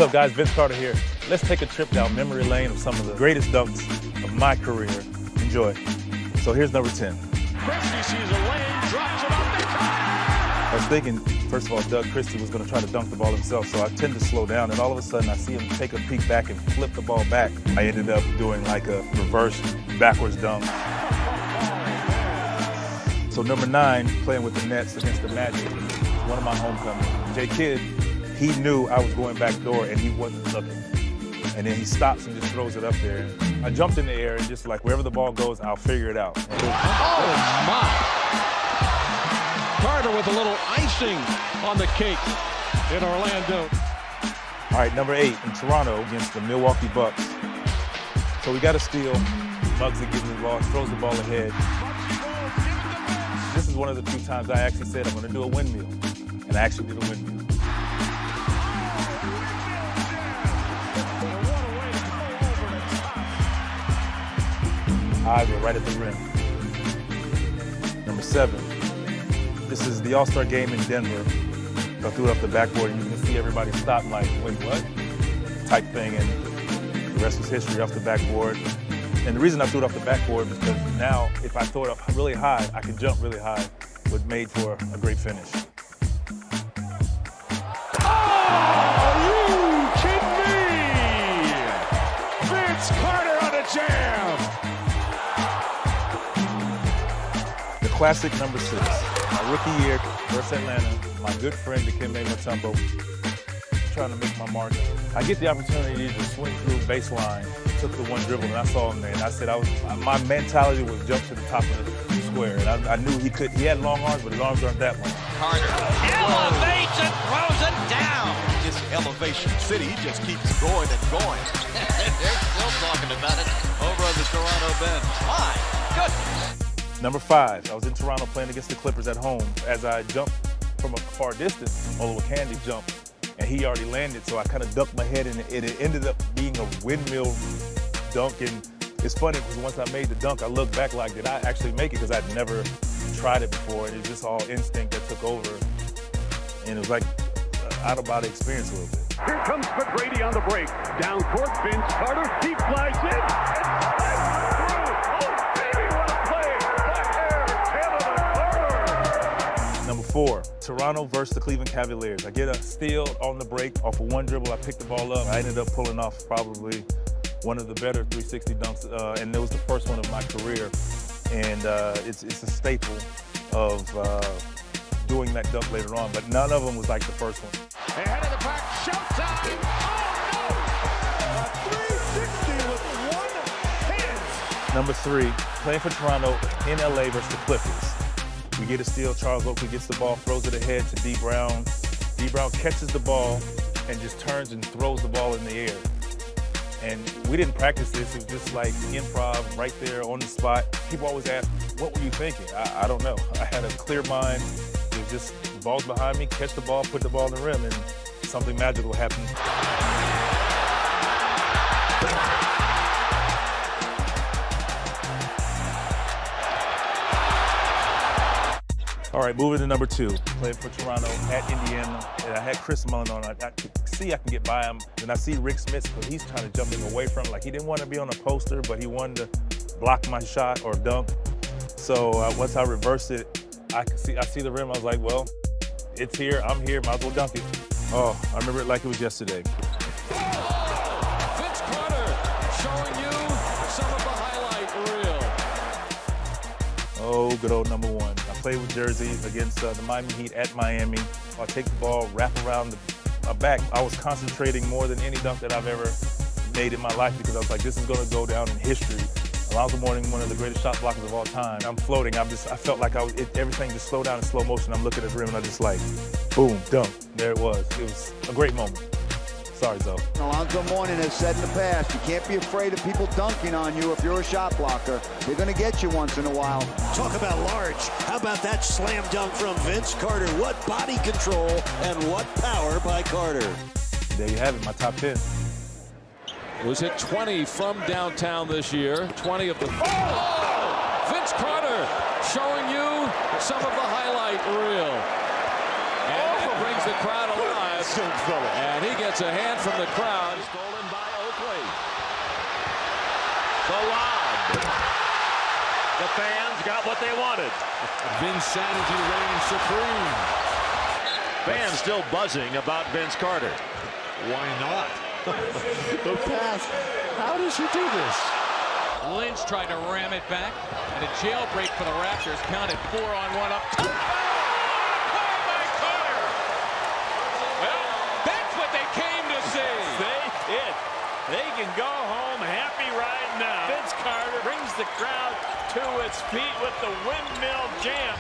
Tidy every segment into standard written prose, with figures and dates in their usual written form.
up, guys? Vince Carter here. Let's take a trip down memory lane of some of the greatest dunks of my career. Enjoy. So here's number 10. Christie sees a lane, drops it off the car. I was thinking, first of all, Doug Christie was going to try to dunk the ball himself, so I tend to slow down, and all of a sudden I see him take a peek back and flip the ball back. I ended up doing like a reverse backwards dunk. So number 9, playing with the Nets against the Magic, one of my homecomings. Jay Kidd, he knew I was going back door and he wasn't looking. And then he stops and just throws it up there. I jumped in the air and just like, wherever the ball goes, I'll figure it out. Oh, my. Carter with a little icing on the cake in Orlando. All right, number 8 in Toronto against the Milwaukee Bucks. So we got a steal. Muggsy gives me the ball, throws the ball ahead. This is one of the few times I actually said I'm going to do a windmill. And I actually did a windmill. I go right at the rim. Number 7. This is the All-Star game in Denver. I threw it up the backboard and you can see everybody stop like, wait, what? Type thing, and the rest was history off the backboard. And the reason I threw it off the backboard is because now if I throw it up really high, I can jump really high, which made for a great finish. Are you kidding me? Vince Carter on a jam. The classic number 6, my rookie year versus Atlanta, my good friend Dikembe Mutombo, trying to make my mark. I get the opportunity to swing through baseline, took the one dribble, and I saw him there, and I said my mentality was jump to the top of the square, and I knew he could. He had long arms, but his arms aren't that long. Carter elevates and throws it down. This elevation city just keeps going and going. They're still talking about it over on the Toronto bench. My goodness. Number 5, I was in Toronto playing against the Clippers at home. As I jumped from a far distance, Olo Candy jumped, and he already landed, so I kind of ducked my head, and it ended up being a windmill dunk. And it's funny because once I made the dunk, I looked back like, did I actually make it? Because I'd never tried it before, and it was just all instinct that took over. And it was like an out-of-body experience a little bit. Here comes McGrady on the break. Down court, Vince Carter, deep flies in, and slides through. Oh, baby, what a play! Backhand, Canada Carter! Number 4, Toronto versus the Cleveland Cavaliers. I get a steal on the break off of one dribble. I pick the ball up. I ended up pulling off probably one of the better 360 dunks, and it was the first one of my career. And it's a staple of doing that dunk later on, but none of them was like the first one. Ahead of the pack, showtime! Oh, no! A 360 with one hand. Number 3, playing for Toronto in LA versus the Clippers. We get a steal, Charles Oakley gets the ball, throws it ahead to D. Brown. D. Brown catches the ball and just turns and throws the ball in the air. And we didn't practice this, it was just like improv right there on the spot. People always ask, what were you thinking? I don't know. I had a clear mind. It was just balls behind me, catch the ball, put the ball in the rim, and something magical happened. All right, moving to number 2, playing for Toronto at Indiana. And I had Chris Mullin on. I could see I can get by him. And I see Rick Smits, but he's trying to jump him away from him. Like he didn't want to be on a poster, but he wanted to block my shot or dunk. So once I reversed it, I see the rim. I was like, well, it's here, I'm here, might as well dunk it. Oh, I remember it like it was yesterday. Vince Carter showing you some of the highlight reel. Oh, good old number 1. I played with Jersey against the Miami Heat at Miami. I take the ball, wrap around my back. I was concentrating more than any dunk that I've ever made in my life because I was like, this is going to go down in history. Alonzo Mourning, one of the greatest shot blockers of all time. I'm floating. I felt like everything just slowed down in slow motion. I'm looking at the rim and I just like, boom, dunk. There it was. It was a great moment. Sorry, Zoe. Alonzo Mourning has said in the past, you can't be afraid of people dunking on you if you're a shot blocker. They're going to get you once in a while. Talk about large. How about that slam dunk from Vince Carter? What body control and what power by Carter. There you have it, my top 10. It was hit 20 from downtown this year. 20 of the... Oh! Vince Carter showing you some of the highlight reel. And that brings the crowd alive. And he gets a hand from the crowd. Stolen by Oakley. The lob. The fans got what they wanted. Vinsanity reigns supreme. Fans still buzzing about Vince Carter. Why not? The pass. How does he do this? Lynch tried to ram it back. And a jailbreak for the Raptors. Counted 4-on-1 up top. By Carter. Well, that's what they came to see. They can go home happy right now. Vince Carter brings the crowd to its feet with the windmill jam.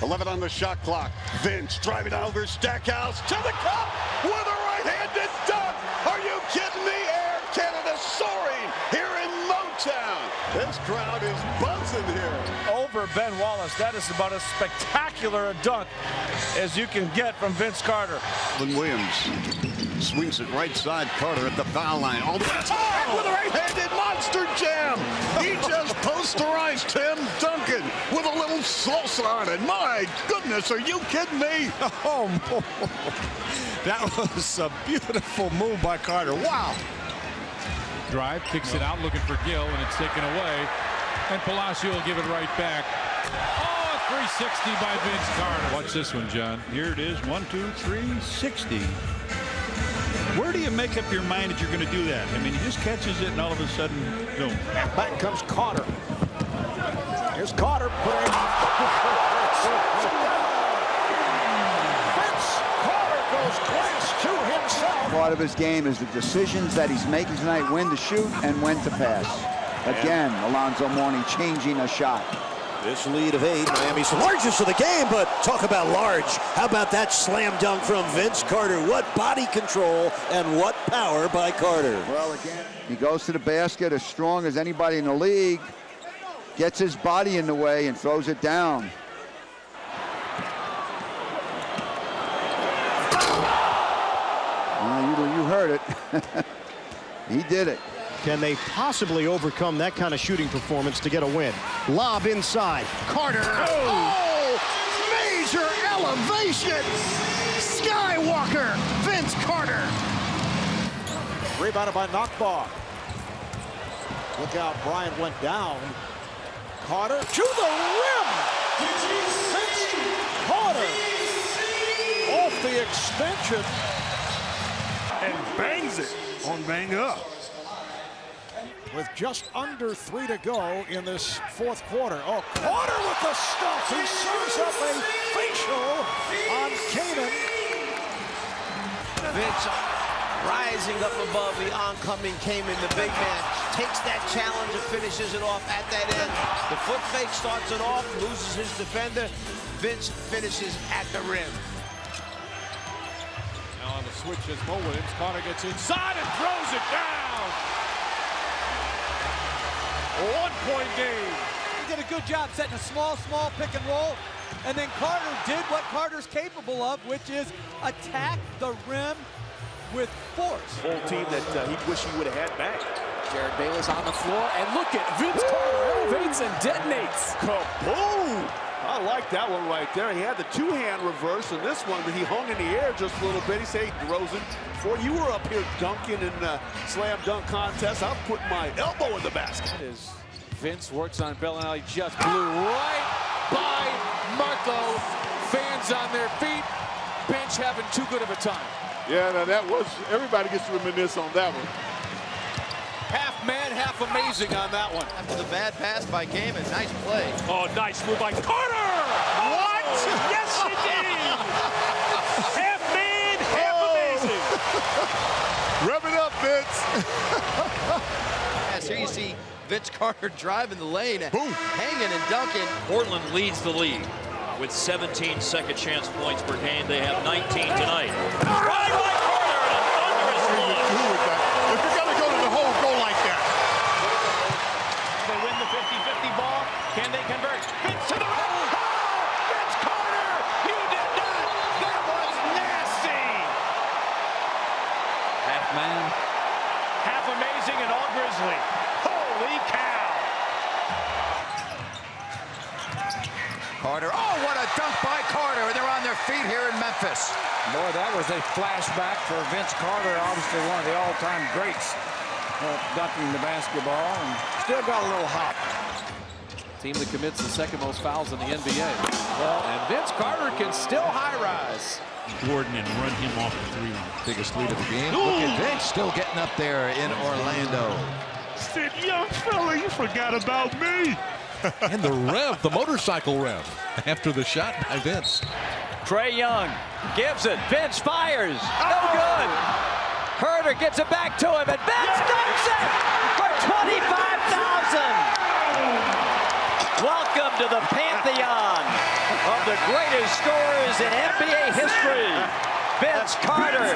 11 on the shot clock. Vince driving over Stackhouse to the cup with a right-handed dunk. Are you kidding me? Air Canada soaring here in Motown. This crowd is buzzing here. Over Ben Wallace. That is about as spectacular a dunk as you can get from Vince Carter. Williams swings it right side. Carter at the foul line. All the way with a right-handed monster jam. He just posterized Tim Duncan with a little salsa on it. My goodness, are you kidding me? Oh, that was a beautiful move by Carter. Wow. Drive, kicks it out, looking for Gill, and it's taken away. And Palacio will give it right back. Oh, 360 by Vince Carter. Watch this one, John. Here it is, 1, 2, 3, 60. Where do you make up your mind that you're going to do that? I mean, he just catches it and all of a sudden, boom. Back comes Carter. Here's Carter. Vince Carter goes class to himself. Part of his game is the decisions that he's making tonight, when to shoot and when to pass. Again, Alonzo Mourning changing a shot. This lead of 8, Miami's largest of the game, but talk about large. How about that slam dunk from Vince Carter? What body control and what power by Carter. Well, again, he goes to the basket as strong as anybody in the league, gets his body in the way and throws it down. You heard it. He did it. Can they possibly overcome that kind of shooting performance to get a win? Lob inside. Carter. Oh! Major elevation. Skywalker. Vince Carter. Rebounded by Knockbaugh. Look out, Bryant went down. Carter to the rim. Vince Carter off the extension. And bangs it on Bang Up. With just under 3 to go in this fourth quarter. Oh, Carter with the stuff. He serves up a facial on Kanan. Vince rising up above the oncoming Kaman, the big man. Takes that challenge and finishes it off at that end. The foot fake starts it off, loses his defender. Vince finishes at the rim. Now on the switch is Mo Williams. Carter gets inside and throws it down. 1-point game. He did a good job setting a small pick and roll. And then Carter did what Carter's capable of, which is attack the rim with force. Whole team that he wished he would have had back. Jared Bayless on the floor, and look at Vince Carter elevates and detonates. Kaboom! I like that one right there. He had the two-hand reverse, and this one he hung in the air just a little bit. He said, DeRozan, before you were up here dunking in slam dunk contest, I'll put my elbow in the basket. As Vince works on Bellinelli, just blew right by Marco. Fans on their feet, bench having too good of a time. Yeah, now that was, everybody gets to reminisce on that one. Half mad, half amazing on that one. After the bad pass by Kaman, nice play. Oh, nice move by Carter! What? Yes, indeed! Half man, half amazing. Rev it up, Vince. Yes, here you see Vince Carter driving the lane, Boom. hanging and dunking. Portland leads the league with 17 second chance points per game. They have 19 tonight. Drive by Carter and under his glove. If you're going to go to the hole, go like that. They win the 50-50 ball. Can they convert? Vince to the rim. Oh, Vince Carter! You did not! That was nasty! Half man. Half amazing and all grizzly. Holy cow! Carter. Oh, what a dunk by Carter. And they're on their feet here in Memphis. Boy, that was a flashback for Vince Carter, obviously one of the all-time greats dunking the basketball, and still got a little hop. Team that commits the second most fouls in the NBA. And Vince Carter can still high-rise. Gordon and run him off the three-line. Biggest lead of the game. Look at Vince still getting up there in Orlando. Said, young fella, you forgot about me. And the rev, the motorcycle rev, after the shot by Vince. Trae Young gives it. Vince fires. No good. Herter gets it back to him, and Vince dunks it for 25,000. Welcome to the pantheon of the greatest scorers in NBA history. Vince Carter,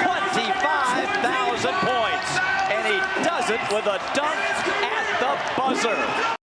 25,000 points, and he does it with a dunk at the buzzer.